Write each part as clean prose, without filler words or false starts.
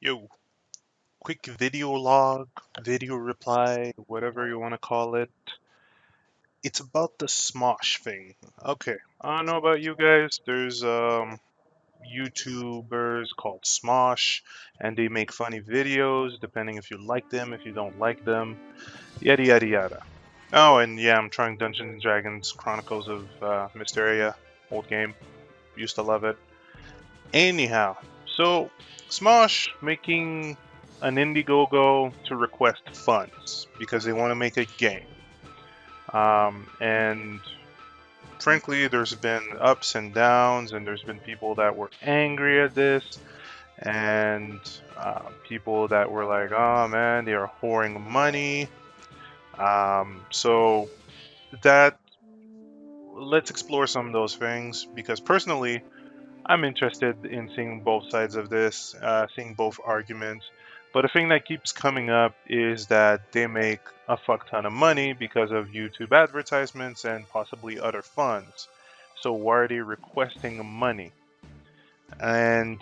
Yo, quick video log, video reply, whatever you want to call it. It's about the Smosh thing. Okay, I don't know about you guys. There's YouTubers called Smosh, and they make funny videos depending if you like them, if you don't like them, yada yada yada. Oh, and yeah, I'm trying Dungeons and Dragons Chronicles of Mysteria, old game. Used to love it. Anyhow, so Smosh making an Indiegogo to request funds because they want to make a game. And frankly, there's been ups and downs, and there's been people that were angry at this, and people that were like, "Oh man, they are whoring money." So that let's explore some of those things because personally, I'm interested in seeing both sides of this, seeing both arguments. But the thing that keeps coming up is that they make a fuck ton of money because of YouTube advertisements and possibly other funds. So why are they requesting money? And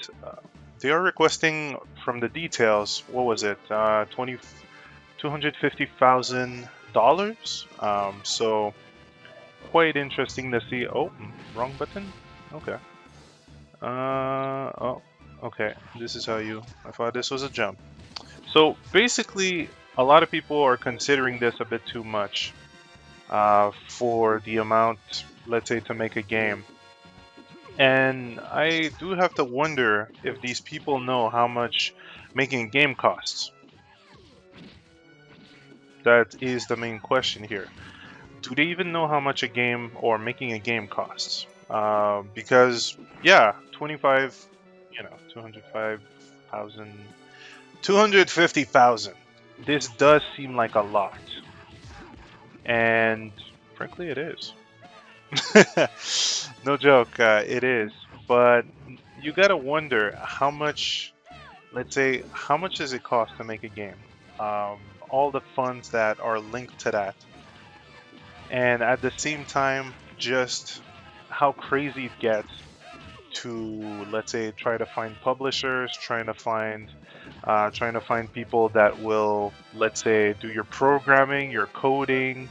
they are requesting from the details. What was it? 250,000 dollars. So quite interesting to see. Oh, wrong button. Okay. Oh, okay. This is how you. I thought this was a jump. So basically, a lot of people are considering this a bit too much for the amount, let's say, to make a game. And I do have to wonder if these people know how much making a game costs. That is the main question here. Do they even know how much a game or making a game costs? Because, yeah, 25, 205,000. 250,000. This does seem like a lot. And frankly, it is. No joke, it is. But you gotta wonder how much, let's say, how much does it cost to make a game? All the funds that are linked to that. And at the same time, just how crazy it gets to, let's say, try to find publishers, trying to find people that will, let's say, do your programming, your coding,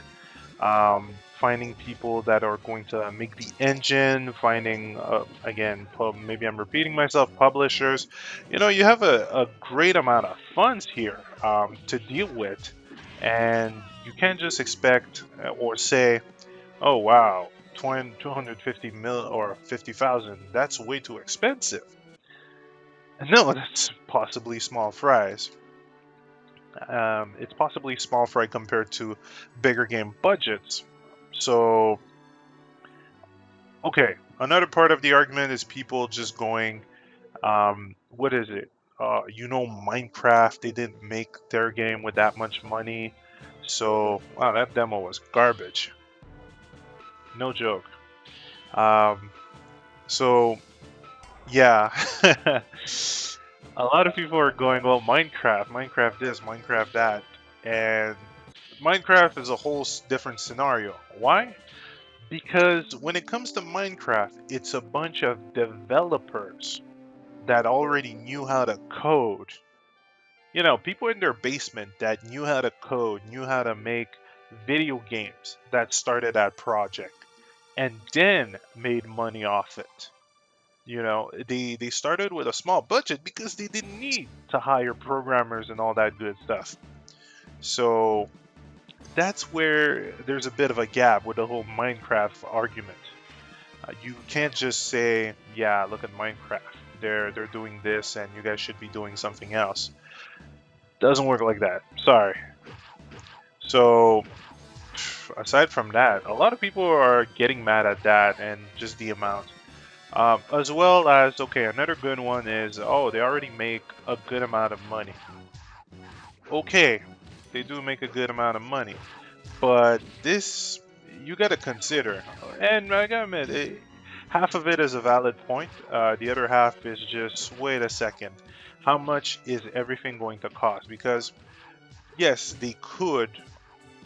finding people that are going to make the engine, finding again, maybe I'm repeating myself, publishers. You have a great amount of funds here to deal with, and you can't just expect or say, oh wow, 250 mil or 50,000, that's way too expensive. No, that's possibly small fries. It's possibly small fry compared to bigger game budgets. So, okay, another part of the argument is people just going, what is it? Minecraft, they didn't make their game with that much money. So, wow, that demo was garbage. No joke. Um, so, yeah. A lot of people are going, well, Minecraft this, Minecraft that. And Minecraft is a whole different scenario. Why? Because when it comes to Minecraft, it's a bunch of developers that already knew how to code. People in their basement that knew how to code, knew how to make video games that started that project and then made money off it. They started with a small budget because they didn't need to hire programmers and all that good stuff. So that's where there's a bit of a gap with the whole Minecraft argument. You can't just say, "Yeah, look at Minecraft. They're doing this, and you guys should be doing something else." Doesn't work like that. Sorry. So aside from that, a lot of people are getting mad at that and just the amount. As well as, okay, another good one is, oh, they already make a good amount of money. Okay, they do make a good amount of money, but this you got to consider, and I gotta admit, half of it is a valid point. The other half is just, wait a second, how much is everything going to cost? Because yes, they could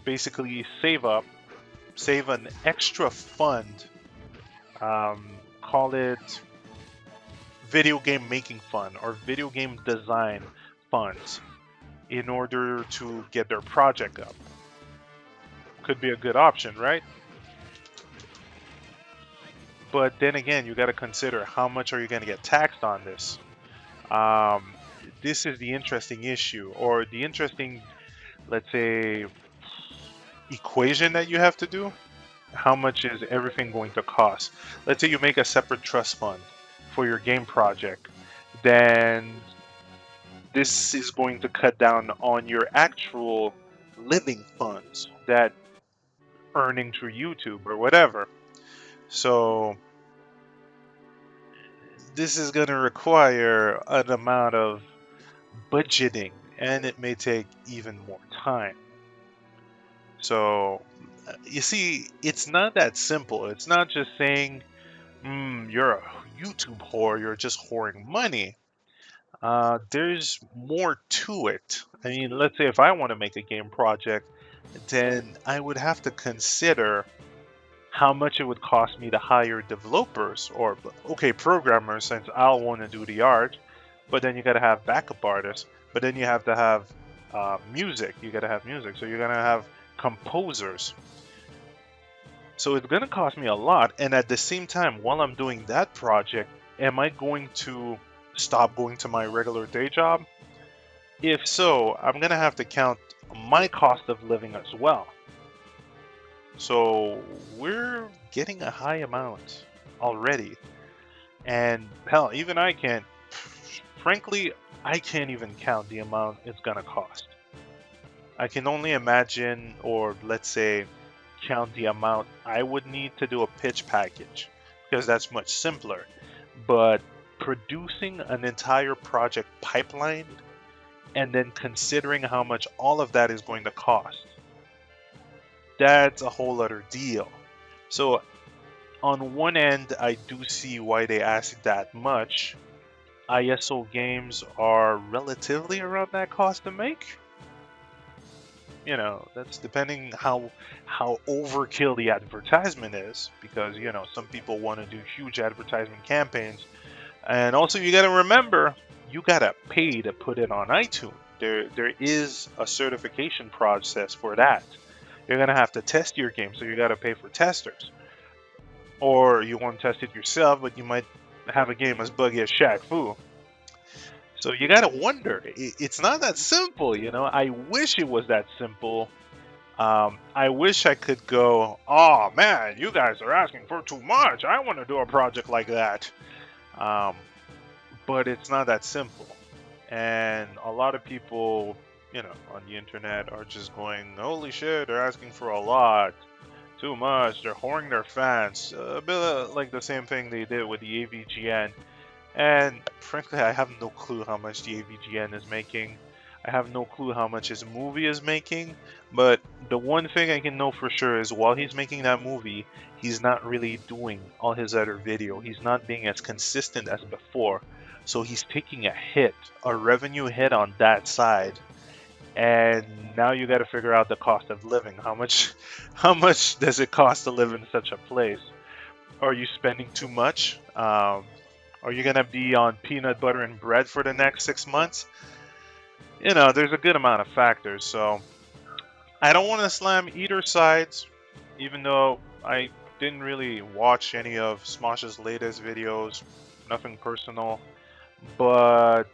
basically save an extra fund, call it video game making fund or video game design funds in order to get their project up. Could be a good option, right? But then again, you got to consider how much are you going to get taxed on this. Um, this is the interesting issue, or the interesting, let's say, equation that you have to do. How much is everything going to cost? Let's say you make a separate trust fund for your game project, then this is going to cut down on your actual living funds that earning through YouTube or whatever. So this is going to require an amount of budgeting, and it may take even more time. So you see, it's not that simple. It's not just saying, you're a YouTube whore, you're just whoring money. There's more to it. I mean, let's say if I want to make a game project, then I would have to consider how much it would cost me to hire developers or, okay, programmers, since I'll want to do the art, but then you got to have backup artists, but then you have to have music. You got to have music. So you're going to have composers. So it's going to cost me a lot. And at the same time, while I'm doing that project, am I going to stop going to my regular day job? If so, I'm going to have to count my cost of living as well. So we're getting a high amount already. And hell, even I can't, frankly, I can't even count the amount it's going to cost. I can only imagine, or let's say, count the amount I would need to do a pitch package, because that's much simpler. But producing an entire project pipeline and then considering how much all of that is going to cost, that's a whole other deal. So on one end, I do see why they ask that much. ISO games are relatively around that cost to make. You know, that's depending how overkill the advertisement is, because you know some people want to do huge advertisement campaigns, and also you got to remember you got to pay to put it on iTunes. There is a certification process for that. You're gonna have to test your game, so you got to pay for testers, or you want to test it yourself, but you might have a game as buggy as Shaq Fu. So you gotta wonder. It's not that simple, you know. I wish it was that simple. I wish I could go, oh man, you guys are asking for too much. I want to do a project like that. Um, but it's not that simple. And a lot of people, you know, on the internet are just going, holy shit, they're asking for a lot. Too much. They're whoring their fans. A bit like the same thing they did with the AVGN. And frankly, I have no clue how much the AVGN is making. I have no clue how much his movie is making. But the one thing I can know for sure is while he's making that movie, he's not really doing all his other video. He's not being as consistent as before. So he's taking a hit, a revenue hit on that side. And now you got to figure out the cost of living. How much does it cost to live in such a place? Are you spending too much? Are you gonna be on peanut butter and bread for the next 6 months? You know, there's a good amount of factors. So I don't want to slam either sides, even though I didn't really watch any of Smosh's latest videos. Nothing personal, but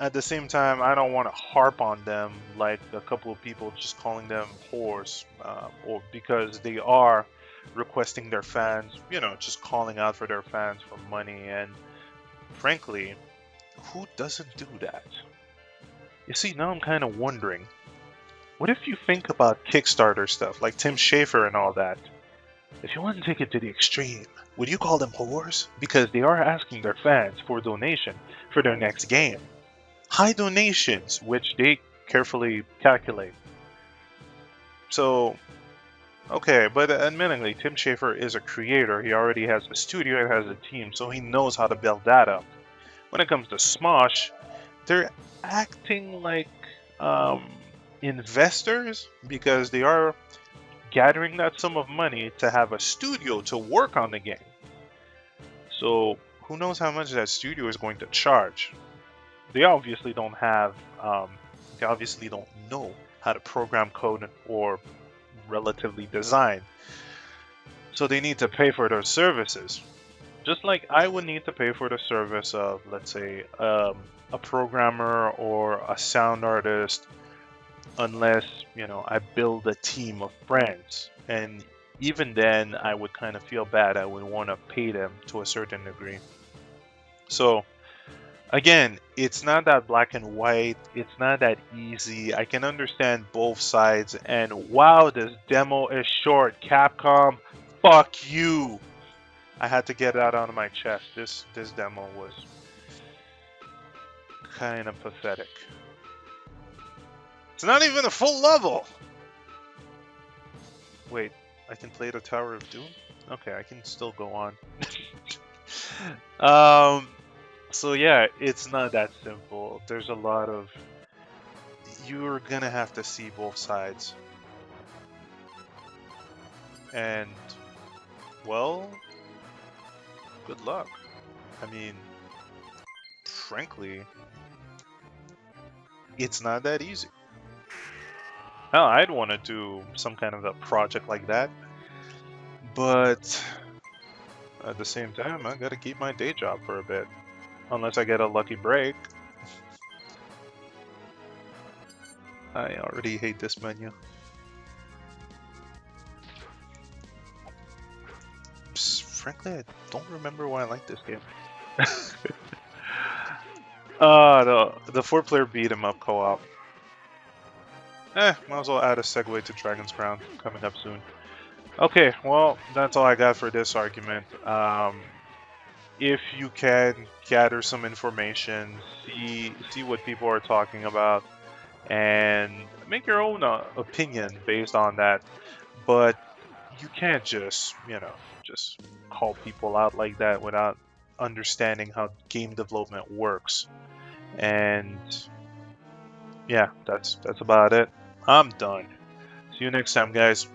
at the same time, I don't want to harp on them like a couple of people just calling them whores, or because they are requesting their fans, you know, just calling out for their fans for money. And frankly, who doesn't do that? You see, now I'm kind of wondering, what if you think about Kickstarter stuff like Tim Schafer and all that? If you want to take it to the extreme, would you call them whores? Because they are asking their fans for donation for their next game. High donations, which they carefully calculate. So, okay, but admittedly, Tim Schafer is a creator. He already has a studio, he has a team, so he knows how to build that up. When it comes to Smosh, they're acting like investors because they are gathering that sum of money to have a studio to work on the game. So who knows how much that studio is going to charge? They obviously don't have, they obviously don't know how to program code or relatively design. So they need to pay for their services. Just like I would need to pay for the service of, let's say, a programmer or a sound artist, unless, I build a team of friends. And even then, I would kind of feel bad. I would want to pay them to a certain degree. So, again, it's not that black and white. It's not that easy. I can understand both sides. And wow, this demo is short. Capcom, fuck you. I had to get that out of my chest. This demo was kind of pathetic. It's not even a full level. Wait, I can play the Tower of Doom? Okay, I can still go on. So yeah, it's not that simple. There's a lot of... You're gonna have to see both sides. And, well, good luck. I mean, frankly, it's not that easy. Hell, I'd want to do some kind of a project like that. But at the same time, I gotta keep my day job for a bit. Unless I get a lucky break. I already hate this menu. Frankly, I don't remember why I like this game. The 4-player beat 'em up co-op. Might as well add a segue to Dragon's Crown coming up soon. Okay, well, that's all I got for this argument. If you can gather some information, see what people are talking about, and make your own opinion based on that. But you can't just, just call people out like that without understanding how game development works. And yeah, that's about it. I'm done. See you next time, guys.